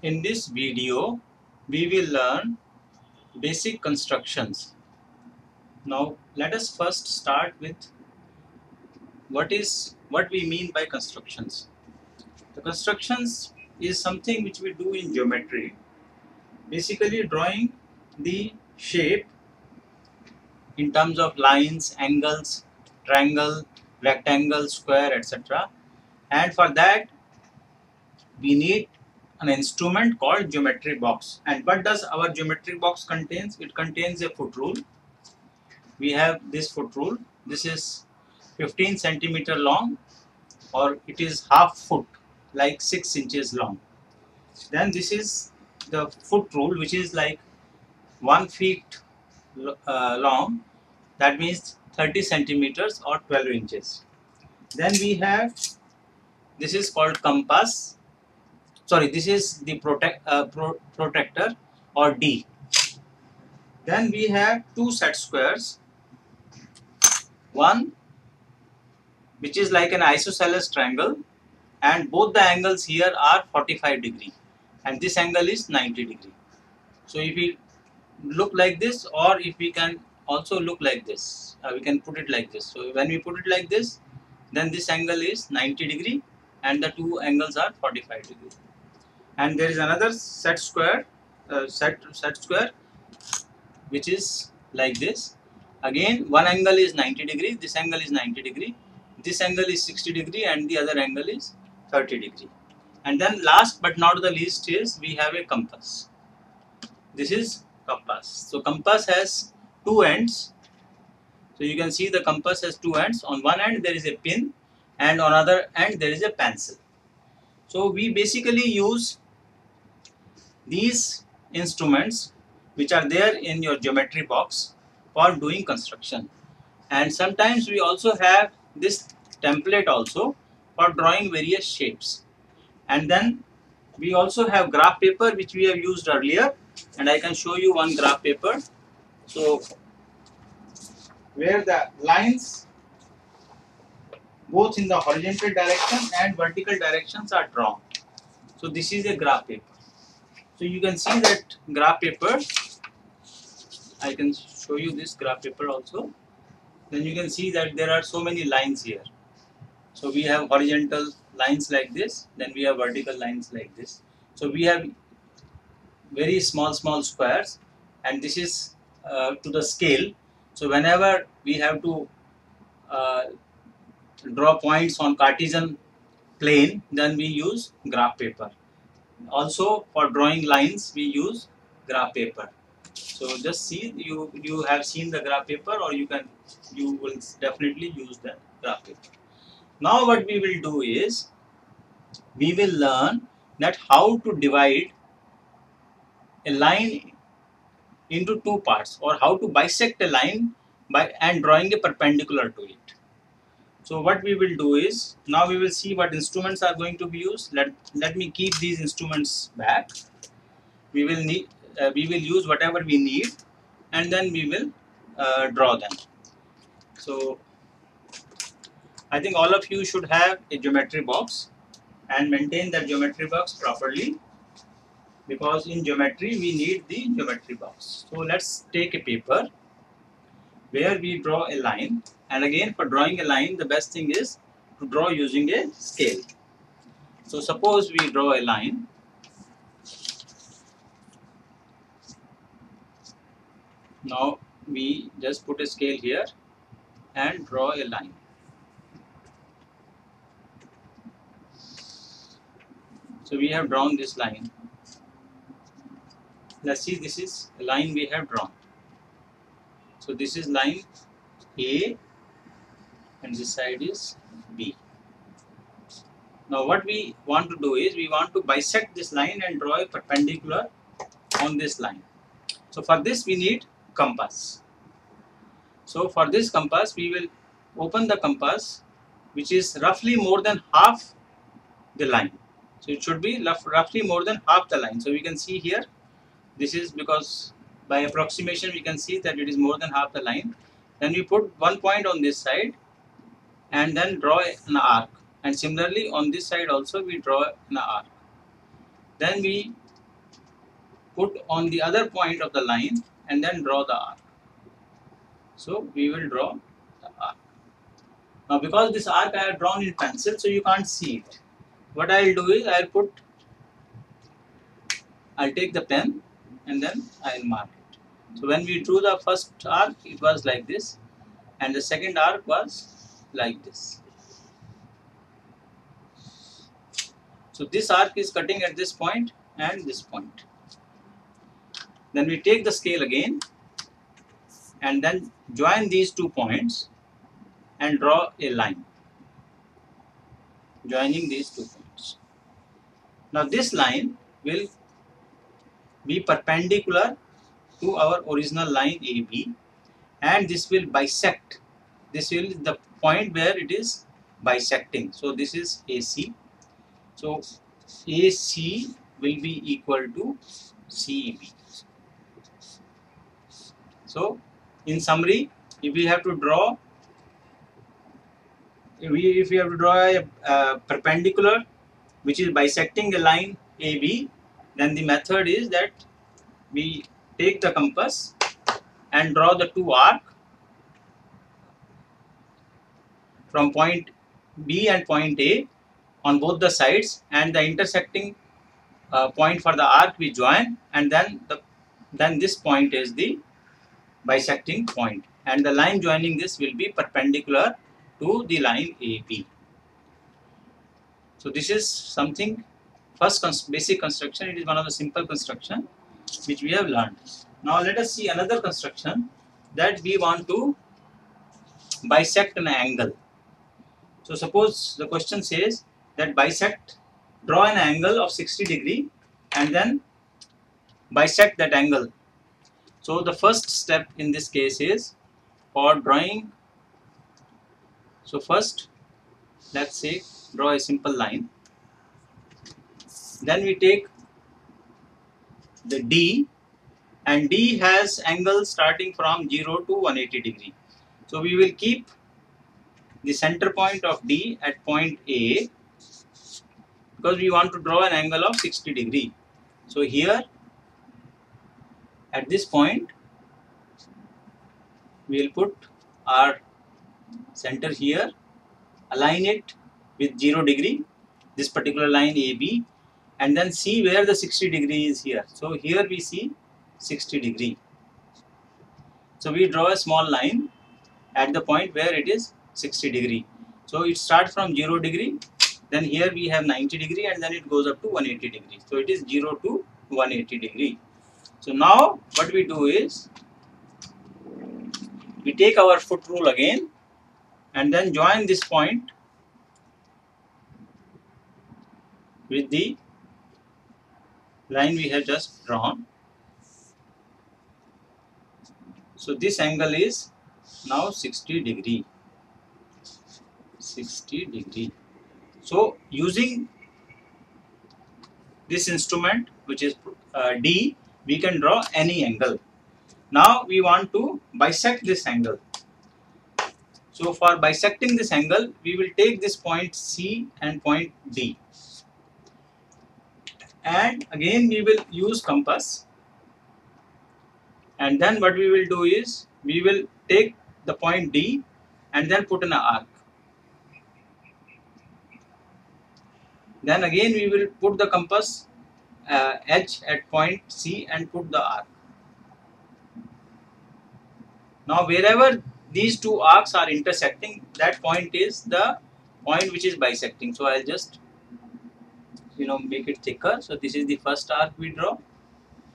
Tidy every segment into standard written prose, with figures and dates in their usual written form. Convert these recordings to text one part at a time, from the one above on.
In this video, we will learn basic constructions. Now, let us first start with what we mean by constructions. The constructions is something which we do in geometry, basically drawing the shape in terms of lines, angles, triangle, rectangle, square, etc. And for that, we need an instrument called geometry box. And what does our geometry box contains? It contains a foot rule. We have this foot rule. This is 15 centimeter long, or it is half foot, like 6 inches long. Then this is the foot rule, which is like 1 feet long. That means 30 centimeters or 12 inches. Then we have, this is called compass. Sorry, this is the protector, or D. Then we have two set squares. One which is like an isosceles triangle, and both the angles here are 45 degree, and this angle is 90 degree. So if we look like this, or if we can also look like this, we can put it like this. So when we put it like this, then this angle is 90 degree and the two angles are 45 degree. And there is another set square, set square, which is like this. Again, one angle is 90 degree, this angle is 90 degree, this angle is 60 degree, and the other angle is 30 degree. And then last but not the least is we have a compass. This is compass. So compass has two ends. So you can see the compass has two ends. On one end there is a pin, and on other end there is a pencil. So we basically use these instruments which are there in your geometry box for doing construction. And sometimes we also have this template also for drawing various shapes. And then we also have graph paper, which we have used earlier, and I can show you one graph paper. So where the lines both in the horizontal direction and vertical directions are drawn. So this is a graph paper. So you can see that graph paper. I can show you this graph paper also. Then you can see that there are so many lines here. So we have horizontal lines like this, then we have vertical lines like this. So we have very small squares, and this is to the scale. So whenever we have to uh, draw points on Cartesian plane, then we use graph paper. Also for drawing lines we use graph paper. So just see, you have seen the graph paper, or you will definitely use the graph paper. Now what we will do is we will learn that how to divide a line into two parts, or how to bisect a line by and drawing a perpendicular to it. So what we will do is, now we will see what instruments are going to be used. Let me keep these instruments back. We will use whatever we need, and then we will draw them. So I think all of you should have a geometry box and maintain that geometry box properly, because in geometry we need the geometry box. So let's take a paper where we draw a line, and again, for drawing a line, the best thing is to draw using a scale. So suppose we draw a line. Now we just put a scale here and draw a line. So we have drawn this line. Let's see, this is a line we have drawn. So this is line A, and this side is B. Now what we want to do is, we want to bisect this line and draw a perpendicular on this line. So for this we need compass. So for this compass, we will open the compass, which is roughly more than half the line. So it should be roughly more than half the line. So we can see here, this is because by approximation we can see that it is more than half the line. Then we put one point on this side and then draw an arc. And similarly on this side also we draw an arc. Then we put on the other point of the line and then draw the arc. So we will draw the arc. Now because this arc I have drawn in pencil, so you can't see it. What I will do is I'll take the pen and then I'll mark it. So when we drew the first arc, it was like this, and the second arc was like this. So this arc is cutting at this point and this point. Then we take the scale again and then join these 2 points and draw a line joining these 2 points. Now this line will be perpendicular to our original line AB, and this will bisect. This will the point where it is bisecting. So this is AC. So AC will be equal to CB. So in summary, if we have to draw a perpendicular which is bisecting a line AB, then the method is that we take the compass and draw the 2 arcs from point B and point A on both the sides, and the intersecting point for the arc we join, and then this point is the bisecting point, and the line joining this will be perpendicular to the line AB. So this is something first basic construction. It is one of the simple construction which we have learned. Now let us see another construction that we want to bisect an angle. So suppose the question says that draw an angle of 60 degree and then bisect that angle. So the first step in this case is for drawing. So first, let's say draw a simple line. Then we take the D, and D has angle starting from 0 to 180 degree. So we will keep the center point of D at point A because we want to draw an angle of 60 degree. So here at this point we will put our center here, align it with 0 degree, this particular line AB, and then see where the 60 degree is here. So here we see 60 degree. So we draw a small line at the point where it is 60 degree. So it starts from 0 degree, then here we have 90 degree, and then it goes up to 180 degree. So it is 0 to 180 degree. So now what we do is we take our foot rule again and then join this point with the line we have just drawn. So this angle is now 60 degree. 60 degree. So using this instrument, which is D, we can draw any angle. Now we want to bisect this angle. So for bisecting this angle, we will take this point C and point D. And again we will use compass. And then what we will do is, we will take the point D and then put an arc. Then again we will put the compass edge at point C and put the arc. Now wherever these 2 arcs are intersecting, that point is the point which is bisecting. So I'll just make it thicker. So this is the first arc we draw,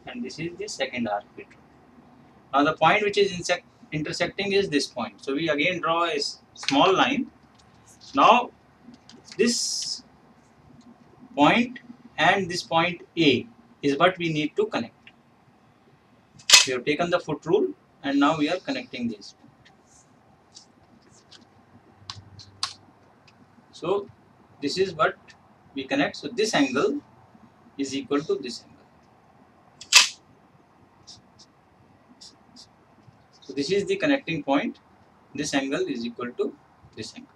and this is the second arc we draw. Now the point which is intersecting is this point. So we again draw a small line. Now this point and this point A is what we need to connect. We have taken the foot rule and now we are connecting this. So this is what we connect. So this angle is equal to this angle. So this is the connecting point. This angle is equal to this angle.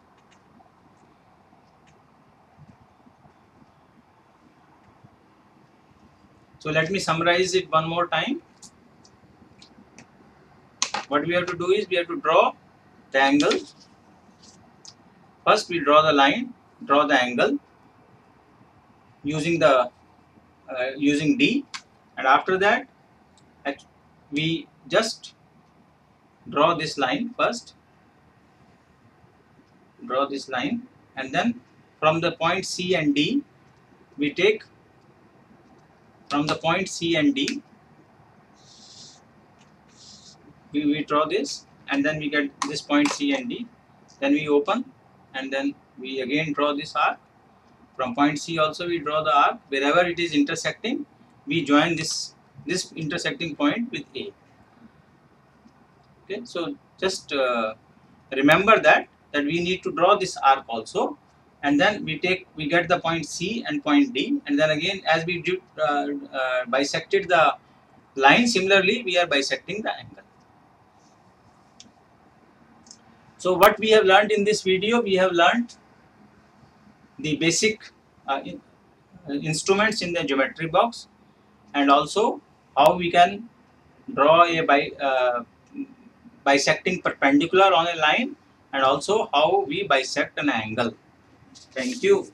So let me summarize it one more time. What we have to do is we have to draw the angle. First we draw the line, draw the angle using the using D, and after that we just draw this line first. Draw this line, and then from the point C and D we take, from the point C and D we draw this, and then we get this point C and D, then we open, and then we again draw this arc. From point C also we draw the arc. Wherever it is intersecting, we join this intersecting point with A. Okay, so just remember that we need to draw this arc also, and then we get the point C and point D, and then again as we did bisected the line, similarly we are bisecting the angle. So what we have learned in this video, we have learned the basic instruments in the geometry box, and also how we can draw a bisecting perpendicular on a line, and also how we bisect an angle. Thank you.